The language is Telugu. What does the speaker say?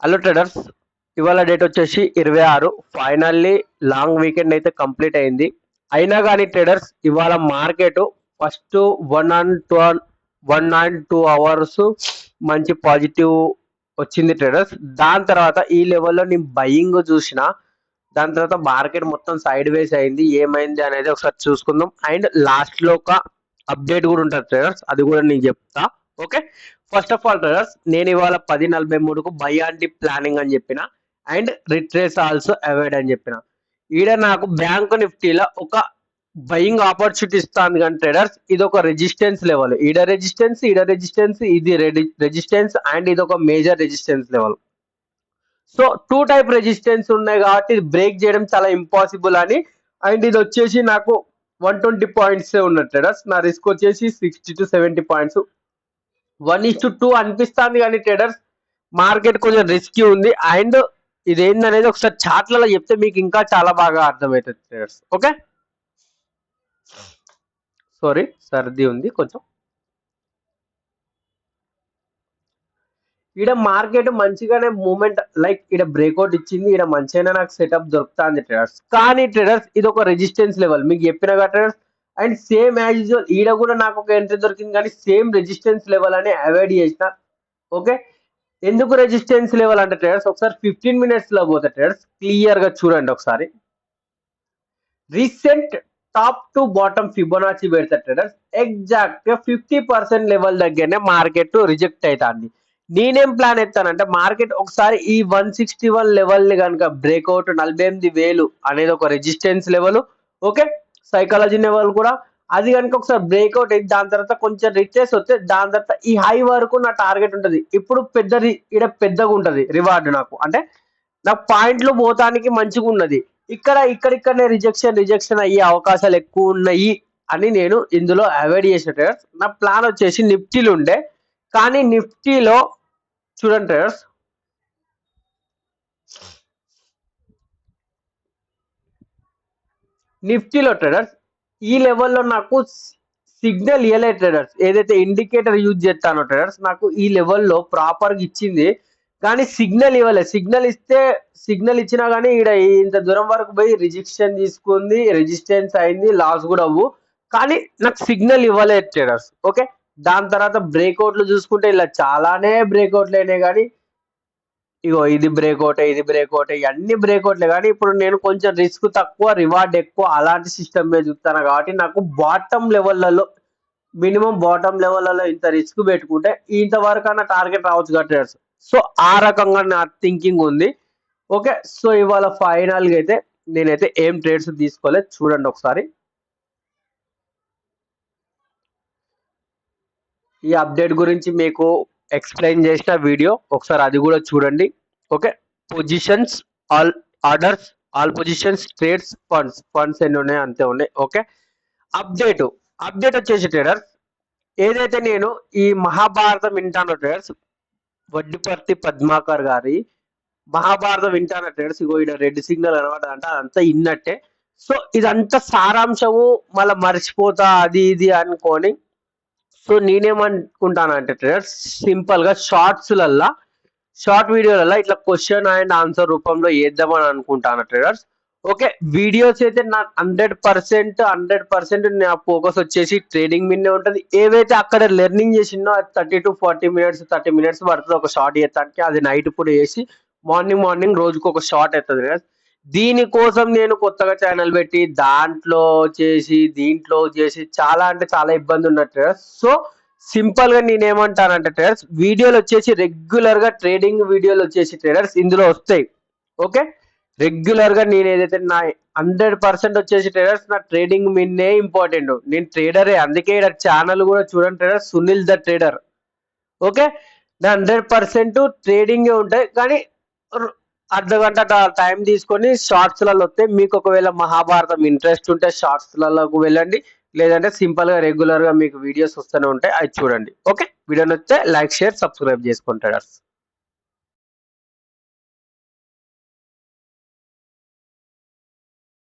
హలో ట్రేడర్స్, ఇవాళ డేట్ వచ్చేసి 26. ఫైనల్లీ లాంగ్ వీకెండ్ అయితే కంప్లీట్ అయింది. అయినా కానీ ట్రేడర్స్ ఇవాళ మార్కెట్ ఫస్ట్ 1 and 2 అవర్స్ మంచి పాజిటివ్ వచ్చింది ట్రేడర్స్. దాని తర్వాత ఈ లెవెల్లో నేను బయింగ్ చూసిన, దాని తర్వాత మార్కెట్ మొత్తం సైడ్ వేస్ అయింది. ఏమైంది అనేది ఒకసారి చూసుకుందాం. అండ్ లాస్ట్లో ఒక అప్డేట్ కూడా ఉంటుంది ట్రేడర్స్, అది కూడా నేను చెప్తా. Okay, first of all traders, నేను ఇవాళ 10:43కు బై ఆంటీ ప్లానింగ్ అని చెప్పిన, అండ్ రిట్రేస్ ఆల్సో అవాయిడ్ అని చెప్పిన. ఈడ నాకు బ్యాంక్ నిఫ్టీలో ఒక బయింగ్ ఆపర్చునిటీ ఇస్తుంది. కానీ ట్రేడర్స్ ఇది ఒక రెసిస్టెన్స్ లెవెల్, ఈడ రెసిస్టెన్స్, ఇది రెసిస్టెన్స్, అండ్ ఇది ఒక major resistance level. So 2 type resistance ఉన్నాయి కాబట్టి ఇది బ్రేక్ చేయడం చాలా ఇంపాసిబుల్ అని. అండ్ ఇది వచ్చేసి నాకు 120 పాయింట్స్ ఉన్నట్టు ట్రేడర్స్. నా రిస్క్ వచ్చేసి 60 to 70 పాయింట్స్. 1:2 అనిపిస్తుంది కానీ ట్రేడర్స్ మార్కెట్ కొంచెం రిస్కీ ఉంది. అండ్ ఇది ఏందనేది ఒకసారి చార్ట్లలో చెప్తే మీకు ఇంకా చాలా బాగా అర్థమవుతుంది ట్రేడర్స్. ఓకే, సారీ సర్ది ఉంది కొంచెం. ఈడ మార్కెట్ మంచిగానే మూమెంట్, లైక్ ఈడ బ్రేక్అవుట్ ఇచ్చింది, ఈడ మంచిగానే నాకు సెటప్ దొరుకుతుంది ట్రేడర్స్. కానీ ట్రేడర్స్ ఇది ఒక రెసిస్టెన్స్ లెవెల్ మీకు చెప్పినగా traders. And same as usual ఈడ కూడా నాకు ఒక ఎంట్రీ దొరికింది, కానీ సేమ్ రెసిస్టెన్స్ లెవెల్ అని అవాయిడ్ చేసిన. ఓకే, ఎందుకు రెసిస్టెన్స్ లెవెల్ అంటే ట్రేడర్స్ ఒకసారి 15 minutes లో పోతే ట్రేడర్స్ క్లియర్ గా చూడండి ఒకసారి. Recent top to bottom Fibonacci పెడతా ట్రేడర్స్ ఎగ్జాక్ట్ గా 50% లెవెల్ దగ్గరనే మార్కెట్ రిజెక్ట్ అవుతుంది. నేనేం ప్లాన్ ఎత్తానంటే మార్కెట్ ఒకసారి ఈ 161 లెవెల్ ని కనుక బ్రేక్అవుట్ 48,000 అనేది ఒక resistance level. Okay, psychology level కూడా అది కనుక ఒకసారి బ్రేక్అవుట్ అయింది, దాని తర్వాత కొంచెం రిట్రేస్ వస్తే దాని తర్వాత ఈ హై వరకు నా టార్గెట్ ఉంటుంది. ఇప్పుడు పెద్దగా ఉంటుంది రివార్డ్ నాకు, అంటే నా పాయింట్లు పోతానికి మంచిగా ఉన్నది. ఇక్కడనే రిజెక్షన్ అయ్యే అవకాశాలు ఎక్కువ ఉన్నాయి అని నేను ఇందులో అవాయిడ్ చేసిన ట్రేడర్స్. నా ప్లాన్ వచ్చేసి నిఫ్టీలో ఉండే, కానీ నిఫ్టీలో చూడండి ట్రేడర్స్, నిఫ్టీలో ట్రేడర్స్ ఈ లెవెల్లో నాకు సిగ్నల్ ఇవ్వలే ట్రేడర్స్. ఏదైతే ఇండికేటర్ యూజ్ చేస్తానో ట్రేడర్స్ నాకు ఈ లెవెల్లో ప్రాపర్గా ఇచ్చింది, కానీ సిగ్నల్ ఇవ్వలే. సిగ్నల్ ఇచ్చినా కానీ ఈడ ఇంత దూరం వరకు పోయి రిజెక్షన్ తీసుకుంది, రెసిస్టెన్స్ అయింది, లాస్ కూడా అవ్వు, కానీ నాకు సిగ్నల్ ఇవ్వలేదు ట్రేడర్స్. ఓకే, దాని తర్వాత బ్రేక్అవుట్లు చూసుకుంటే ఇలా చాలానే బ్రేక్అవుట్లు అయినాయి, కానీ ఇగో ఇది బ్రేక్అవుట్ ఇవన్నీ బ్రేక్అవుట్లే. కానీ ఇప్పుడు నేను కొంచెం రిస్క్ తక్కువ రివార్డ్ ఎక్కువ అలాంటి సిస్టమ్ మీద చూస్తాను కాబట్టి నాకు మినిమం బాటమ్ లెవెల్లో ఇంత రిస్క్ పెట్టుకుంటే ఇంతవరకు అన్న టార్గెట్ రావచ్చు కదా ట్రేడర్స్. సో ఆ రకంగా నా థింకింగ్ ఉంది. ఓకే, సో ఇవాళ ఫైనల్గా అయితే నేనైతే ఏం ట్రేడ్స్ తీసుకోలేదు. చూడండి ఒకసారి ఈ అప్డేట్ గురించి మీకు ఎక్స్ప్లెయిన్ చేసిన వీడియో, ఒకసారి అది కూడా చూడండి. Okay, positions, all orders, all positions, trades, funds ఎన్ని ఉన్నాయి అంతే ఉన్నాయి. ఓకే, అప్డేట్ వచ్చేసి ట్రేడర్స్ ఏదైతే నేను ఈ మహాభారతం వింటానో ట్రేడర్స్, వడ్డిపర్తి పద్మాకర్ గారి మహాభారతం వింటానో ట్రేడర్స్, ఇగో ఇక్కడ రెడ్ సిగ్నల్ అనమాట, అంటే అదంతా ఇన్నట్టే. సో ఇదంతా సారాంశము మళ్ళీ మర్చిపోతా అది ఇది అనుకొని, సో నేనేమనుకుంటానంటే ట్రేడర్స్ సింపుల్ గా షార్ట్ వీడియోలలో ఇట్లా క్వశ్చన్ అండ్ ఆన్సర్ రూపంలో వేద్దామని అనుకుంటాను ట్రేడర్స్. ఓకే, వీడియోస్ అయితే నా 100% నా ఫోకస్ వచ్చేసి ట్రేడింగ్ మీదనే ఉంటుంది. ఏవైతే అక్కడ లెర్నింగ్ చేసిందో 30 to 40 minutes 30 minutes పడుతుంది ఒక షార్ట్ చేస్తానికి. అది నైట్ ఇప్పుడు వేసి మార్నింగ్ రోజుకు ఒక షార్ట్ అవుతుంది కదా. దీనికోసం నేను కొత్తగా ఛానల్ పెట్టి దీంట్లో చేసి చాలా అంటే చాలా ఇబ్బంది ఉన్నట్టు ట్రేడర్స్. సో సింపుల్ గా నేనేమంటానంటే ట్రేడర్స్ వీడియోలు వచ్చేసి రెగ్యులర్ గా ట్రేడింగ్ వీడియోలు వచ్చేసి ట్రేడర్స్ ఇందులో వస్తాయి. ఓకే, రెగ్యులర్ గా నేను ఏదైతే నా 100% వచ్చేసి ట్రేడర్స్ నా ట్రేడింగ్ మీదే ఇంపార్టెంట్. నేను ట్రేడరే, అందుకే ఇక్కడ ఛానల్ కూడా చూడండి traders, Sunil the trader. Okay, నా 100% ట్రేడింగే ఉంటాయి, కానీ అర్ధగంట టైం తీసుకొని షార్ట్స్ లలో వస్తే మీకు ఒకవేళ మహాభారతం ఇంట్రెస్ట్ ఉంటే షార్ట్స్ లకు వెళ్ళండి, లేదంటే సింపుల్ గా రెగ్యులర్ గా మీకు వీడియోస్ వస్తూనే ఉంటాయి, అది చూడండి. ఓకే, వీడియో నచ్చితే లైక్ షేర్ సబ్స్క్రైబ్ చేసుకోండి ట్రేడర్స్.